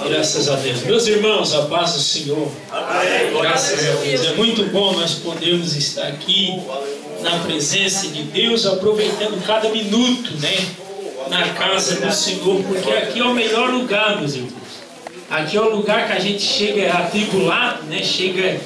Graças a Deus. Meus irmãos, a paz do Senhor. Amém. Graças a Deus. É muito bom nós podermos estar aqui na presença de Deus, aproveitando cada minuto, né, na casa do Senhor, porque aqui é o melhor lugar, meus irmãos. Aqui é o lugar que a gente chega atribulado, né, chega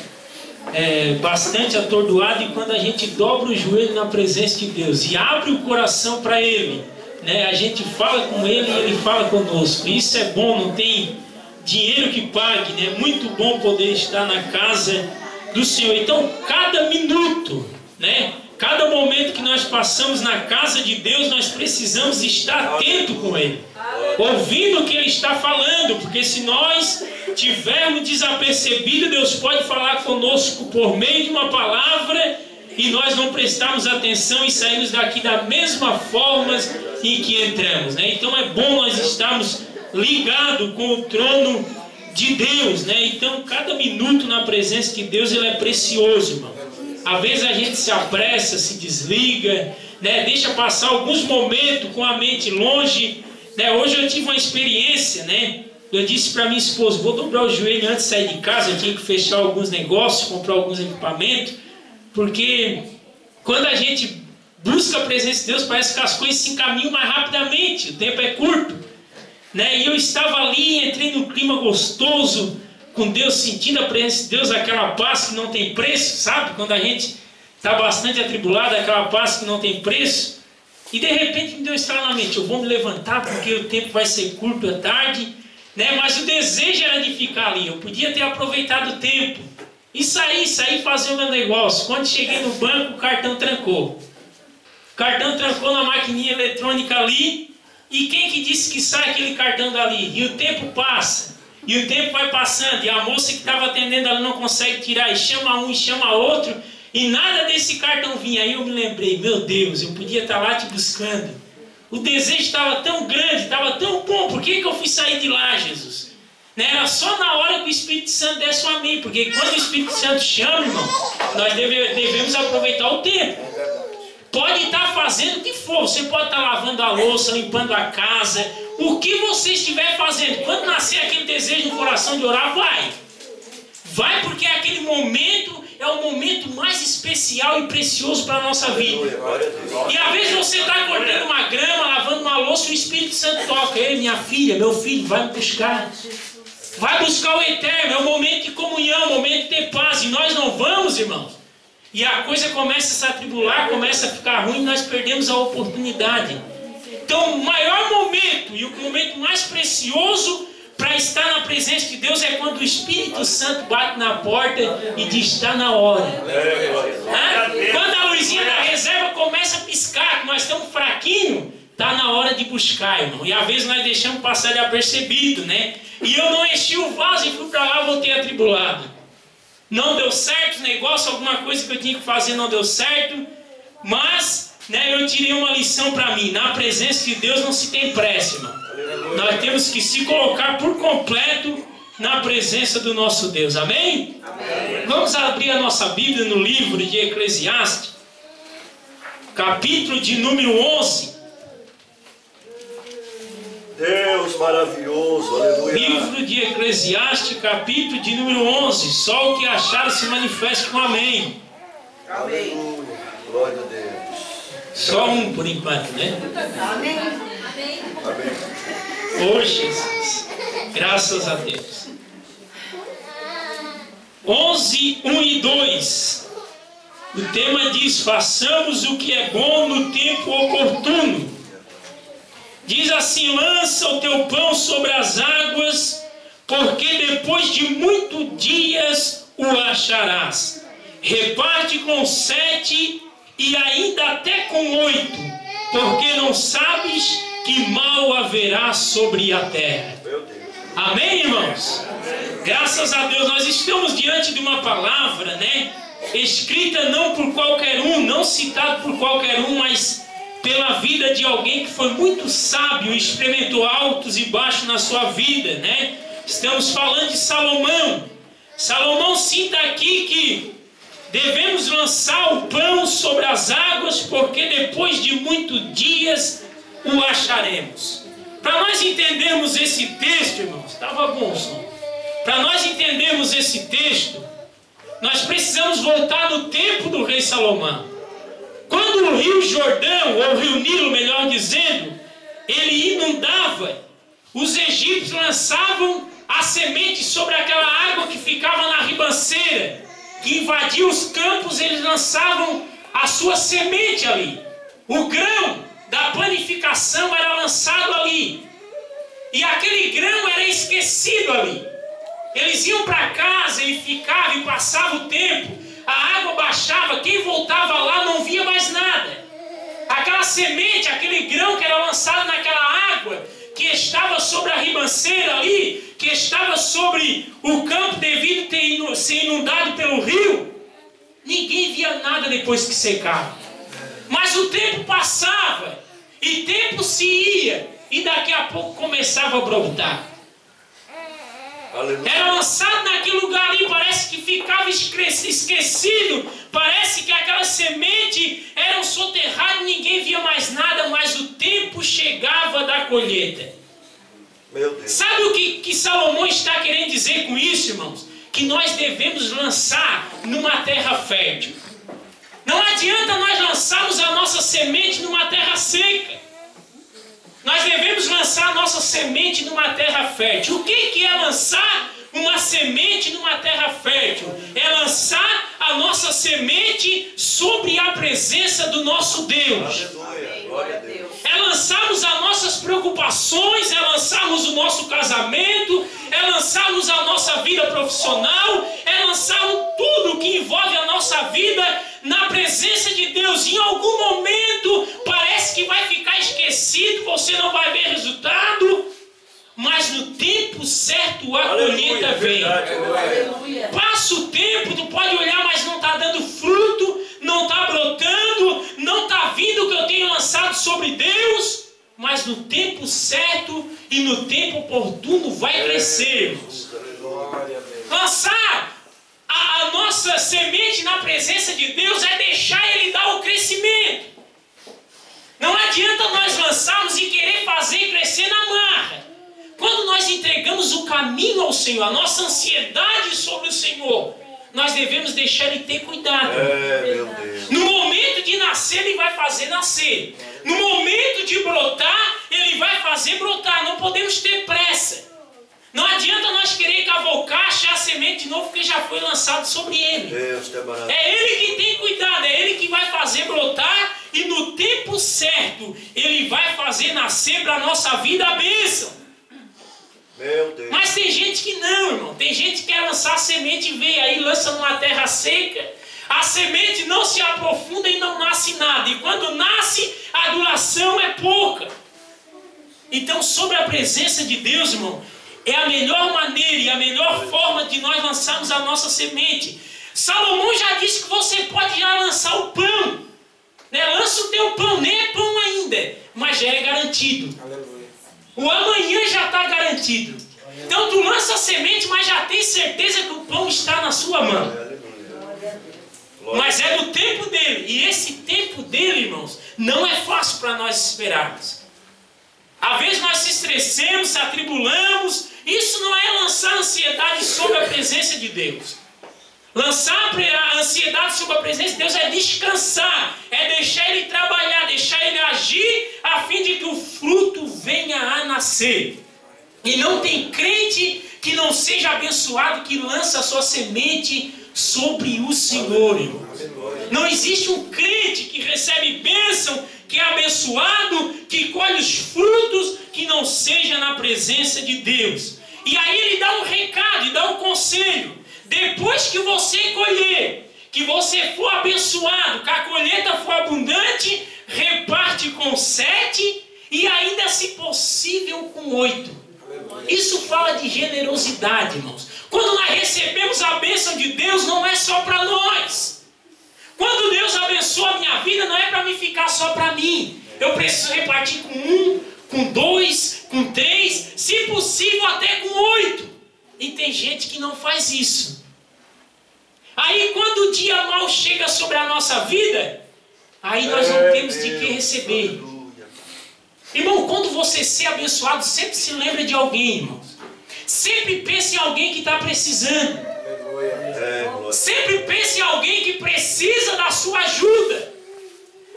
bastante atordoado, e quando a gente dobra o joelho na presença de Deus e abre o coração para Ele, né, a gente fala com Ele e Ele fala conosco. Isso é bom, não tem dinheiro que pague, né? É muito bom poder estar na casa do Senhor. Então, cada minuto, né, cada momento que nós passamos na casa de Deus, nós precisamos estar atento com Ele, ouvindo o que Ele está falando, porque se nós tivermos desapercebido, Deus pode falar conosco por meio de uma palavra e nós não prestarmos atenção e saímos daqui da mesma forma em que entramos, né? Então é bom nós estarmos ligados com o trono de Deus, né? Então cada minuto na presença de Deus ele é precioso, irmão. Às vezes a gente se apressa, se desliga, né? Deixa passar alguns momentos com a mente longe, né? Hoje eu tive uma experiência, né? Eu disse para minha esposa, vou dobrar o joelho antes de sair de casa. Eu tinha que fechar alguns negócios, comprar alguns equipamentos, porque quando a gente busca a presença de Deus, parece que as coisas se encaminham mais rapidamente, o tempo é curto, né? E eu estava ali, entrei num clima gostoso com Deus, sentindo a presença de Deus, aquela paz que não tem preço, sabe? Quando a gente está bastante atribulado, aquela paz que não tem preço. E de repente me deu estalo na mente, eu vou me levantar porque o tempo vai ser curto, é tarde, né? Mas o desejo era de ficar ali. Eu podia ter aproveitado o tempo e sair fazer o meu negócio. Quando cheguei no banco, o cartão trancou. O cartão trancou na maquininha eletrônica ali. E quem que disse que sai aquele cartão dali? E o tempo passa. E o tempo vai passando. E a moça que estava atendendo ela não consegue tirar. E chama um e chama outro. E nada desse cartão vinha. Aí eu me lembrei, meu Deus, eu podia estar lá te buscando. O desejo estava tão grande, estava tão bom. Por que eu fui sair de lá, Jesus? Né? Era só na hora que o Espírito Santo desse a mim. Porque quando o Espírito Santo chama, irmão, nós devemos aproveitar o tempo. Pode estar fazendo o que for. Você pode estar lavando a louça, limpando a casa. O que você estiver fazendo. Quando nascer aquele desejo no coração de orar, vai. Vai, porque aquele momento é o momento mais especial e precioso para a nossa vida. E às vezes você está cortando uma grama, lavando uma louça, e o Espírito Santo toca. Ei, minha filha, meu filho, vai me buscar. Vai buscar o eterno. É o momento de comunhão, o momento de ter paz. E nós não vamos, irmãos. E a coisa começa a se atribular, começa a ficar ruim, e nós perdemos a oportunidade. Então o maior momento e o momento mais precioso para estar na presença de Deus é quando o Espírito Santo bate na porta e diz, está na hora. Quando a luzinha da reserva começa a piscar, que nós estamos fraquinhos, está na hora de buscar, irmão. E às vezes nós deixamos passar de apercebido, né? E eu não enchi o vaso e fui para lá, voltei atribulado. Não deu certo o negócio, alguma coisa que eu tinha que fazer não deu certo, mas, né, eu tirei uma lição para mim. Na presença de Deus não se tem pressa, irmão. Nós temos que se colocar por completo na presença do nosso Deus. Amém? Amém. Vamos abrir a nossa Bíblia no livro de Eclesiastes, capítulo de número 11. Deus maravilhoso, aleluia. Livro de Eclesiastes, capítulo de número 11. Só o que acharam se manifeste com amém. Amém. Glória a Deus. Só um por enquanto, né? Amém. Amém. Oh, Jesus. Graças a Deus. 11, 1 e 2. O tema diz, façamos o que é bom no tempo oportuno. Diz assim, lança o teu pão sobre as águas, porque depois de muitos dias o acharás. Reparte com 7 e ainda até com 8, porque não sabes que mal haverá sobre a terra. Amém, irmãos? Graças a Deus, nós estamos diante de uma palavra, né? Escrita não por qualquer um, não citada por qualquer um, mas pela vida de alguém que foi muito sábio, experimentou altos e baixos na sua vida, né? Estamos falando de Salomão. Salomão cita aqui que devemos lançar o pão sobre as águas, porque depois de muitos dias o acharemos. Para nós entendermos esse texto, irmãos, estava bom, som. Para nós entendermos esse texto, nós precisamos voltar no tempo do rei Salomão. Quando o rio Jordão, ou o rio Nilo, melhor dizendo, ele inundava, os egípcios lançavam a semente sobre aquela água que ficava na ribanceira, que invadia os campos, eles lançavam a sua semente ali. O grão da panificação era lançado ali. E aquele grão era esquecido ali. Eles iam para casa e ficavam e passava o tempo. A água baixava, quem voltava lá não via mais nada. Aquela semente, aquele grão que era lançado naquela água, que estava sobre a ribanceira ali, que estava sobre o campo devido ter ser inundado pelo rio, ninguém via nada depois que secava. Mas o tempo passava, e tempo se ia, e daqui a pouco começava a brotar. Aleluia. Era lançado naquele lugar ali, parece que ficava esquecido, parece que aquela semente era soterrada, ninguém via mais nada, mas o tempo chegava da colheita. Meu Deus. Sabe o que Salomão está querendo dizer com isso, irmãos? Que nós devemos lançar numa terra fértil. Não adianta nós lançarmos a nossa semente numa terra seca. Nós devemos lançar a nossa semente numa terra fértil. O que é lançar uma semente numa terra fértil? É lançar a nossa semente sobre a presença do nosso Deus. Aleluia. Glória a Deus. É lançarmos as nossas preocupações, é lançarmos o nosso casamento, é lançarmos a nossa vida profissional, é lançarmos tudo que envolve a nossa vida na presença de Deus. Em algum momento parece que vai ficar esquecido, você não vai ver resultado, mas no tempo certo a colheita vem. Aleluia. Passa o tempo, tu pode olhar, mas não está dando fruto, não está brotando, não está vindo o que eu tenho lançado sobre Deus, mas no tempo certo e no tempo oportuno vai crescer, irmãos. Lançar a nossa semente na presença de Deus é deixar Ele dar o crescimento. Não adianta nós lançarmos e querer fazer crescer na marra. Quando nós entregamos o caminho ao Senhor, a nossa ansiedade sobre o Senhor, nós devemos deixar Ele ter cuidado. Meu Deus. No momento de nascer, Ele vai fazer nascer. No momento de brotar, Ele vai fazer brotar. Não podemos ter pressa. Não adianta nós querer cavocar, achar a semente de novo, porque já foi lançado sobre Ele. Deus, te barato. É Ele que tem cuidado, é Ele que vai fazer brotar, e no tempo certo, Ele vai fazer nascer para a nossa vida a bênção. Meu Deus. Mas tem gente que não, irmão. Tem gente que quer lançar a semente e vem aí, lança numa terra seca. A semente não se aprofunda e não nasce nada. E quando nasce, a duração é pouca. Então, sobre a presença de Deus, irmão, é a melhor maneira e a melhor forma de nós lançarmos a nossa semente. Salomão já disse que você pode já lançar o pão. Né? Lança o teu pão, nem é pão ainda, mas já é garantido. Aleluia. O amanhã já está garantido. Então tu lança a semente, mas já tem certeza que o pão está na sua mão. Aleluia. Mas é no tempo dele. E esse tempo dele, irmãos, não é fácil para nós esperarmos. Às vezes nós se estressamos, se atribulamos. Isso não é lançar a ansiedade sobre a presença de Deus. Lançar a ansiedade sobre a presença de Deus é descansar, é deixar Ele trabalhar, deixar Ele agir, a fim de que o fruto venha a nascer. E não tem crente que não seja abençoado, que lança a sua semente sobre o Senhor, irmão. Não existe um crente que recebe bênção, que é abençoado, que colhe os frutos, que não seja na presença de Deus. E aí ele dá um recado, e dá um conselho. Depois que você colher, que você for abençoado, que a colheita for abundante, reparte com 7 e ainda, se possível, com 8. Isso fala de generosidade, irmãos. Quando nós recebemos a bênção de Deus, não é só para nós. Quando Deus abençoa a minha vida, não é para mim ficar só para mim. Eu preciso repartir com 1, com 2, com 3, se possível até com 8. E tem gente que não faz isso. Aí quando o dia mau chega sobre a nossa vida, aí nós não temos de que receber. Irmão, quando você ser abençoado, sempre se lembra de alguém, irmão. Sempre pense em alguém que está precisando. Sempre pense em alguém que precisa da sua ajuda.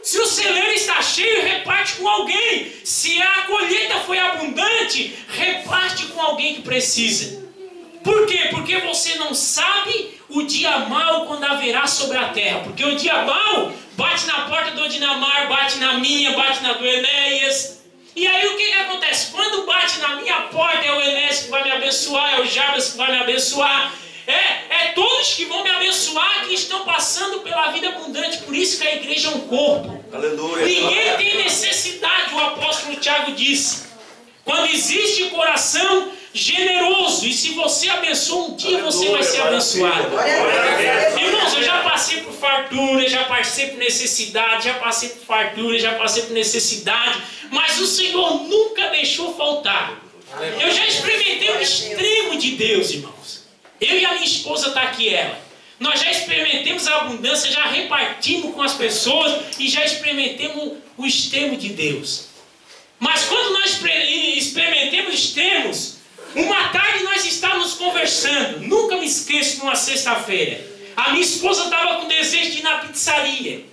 Se o celeiro está cheio, reparte com alguém. Se a colheita foi abundante, reparte com alguém que precisa. Por quê? Porque você não sabe o dia mau quando haverá sobre a terra. Porque o dia mau bate na porta do Odinamar, bate na minha, bate na do Enéas. E aí o que acontece? Quando bate na minha porta, é o Enéas que vai me abençoar, é o Jabes que vai me abençoar. É todos que vão me abençoar que estão passando pela vida abundante. Por isso que a igreja é um corpo. Aleluia. Ninguém tem necessidade, o apóstolo Tiago disse. Quando existe coração generoso, e se você abençoa um dia, você vai ser abençoado. Irmãos, eu já passei por fartura, já passei por necessidade, já passei por fartura, já passei por necessidade, mas o Senhor nunca deixou faltar. Eu já experimentei o extremo de Deus, irmãos. Eu e a minha esposa está aqui, ela. Nós já experimentamos a abundância, já repartimos com as pessoas e já experimentamos o extremo de Deus. Mas quando nós experimentamos extremos, uma tarde nós estávamos conversando. Nunca me esqueço de uma sexta-feira. A minha esposa estava com desejo de ir na pizzaria.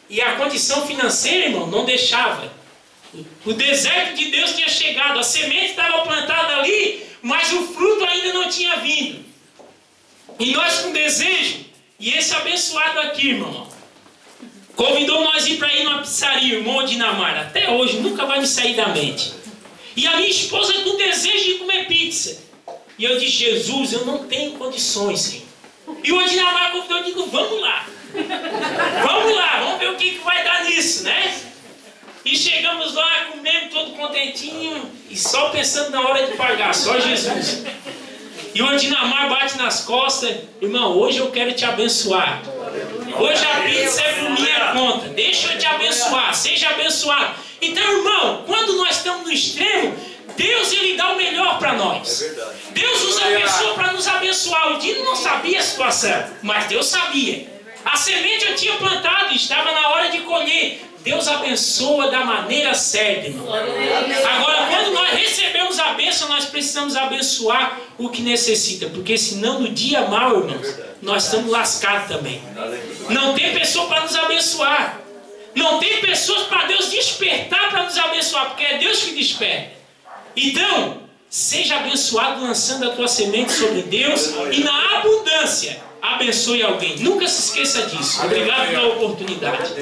E a condição financeira, irmão, não deixava. O deserto de Deus tinha chegado. A semente estava plantada ali, mas o fruto ainda não tinha vindo. E nós com desejo, e esse abençoado aqui, irmão, convidou nós ir para ir numa pizzaria, irmão Odinamar. Até hoje, nunca vai me sair da mente. E a minha esposa com desejo de comer pizza. E eu disse, Jesus, eu não tenho condições, Senhor. E o Odinamar convidou, eu digo, vamos lá. Vamos lá, vamos ver o que vai dar nisso, né? E chegamos lá, comemos todo contentinho, e só pensando na hora de pagar, só Jesus. E o Odinamar bate nas costas, irmão, hoje eu quero te abençoar. Hoje a pizza é por minha conta, deixa eu te abençoar, seja abençoado. Então, irmão, quando nós estamos no extremo, Deus ele dá o melhor para nós. Deus usa a pessoa para nos abençoar. O Dino não sabia a situação, mas Deus sabia. A semente eu tinha plantado, estava na hora de colher. Deus abençoa da maneira certa, irmão. Agora, quando nós recebemos a bênção, nós precisamos abençoar o que necessita. Porque senão, no dia mau, irmãos, nós estamos lascados também. Não tem pessoa para nos abençoar. Não tem pessoas para Deus despertar para nos abençoar. Porque é Deus que desperta. Então, seja abençoado lançando a tua semente sobre Deus. E na abundância, abençoe alguém. Nunca se esqueça disso. Obrigado pela oportunidade.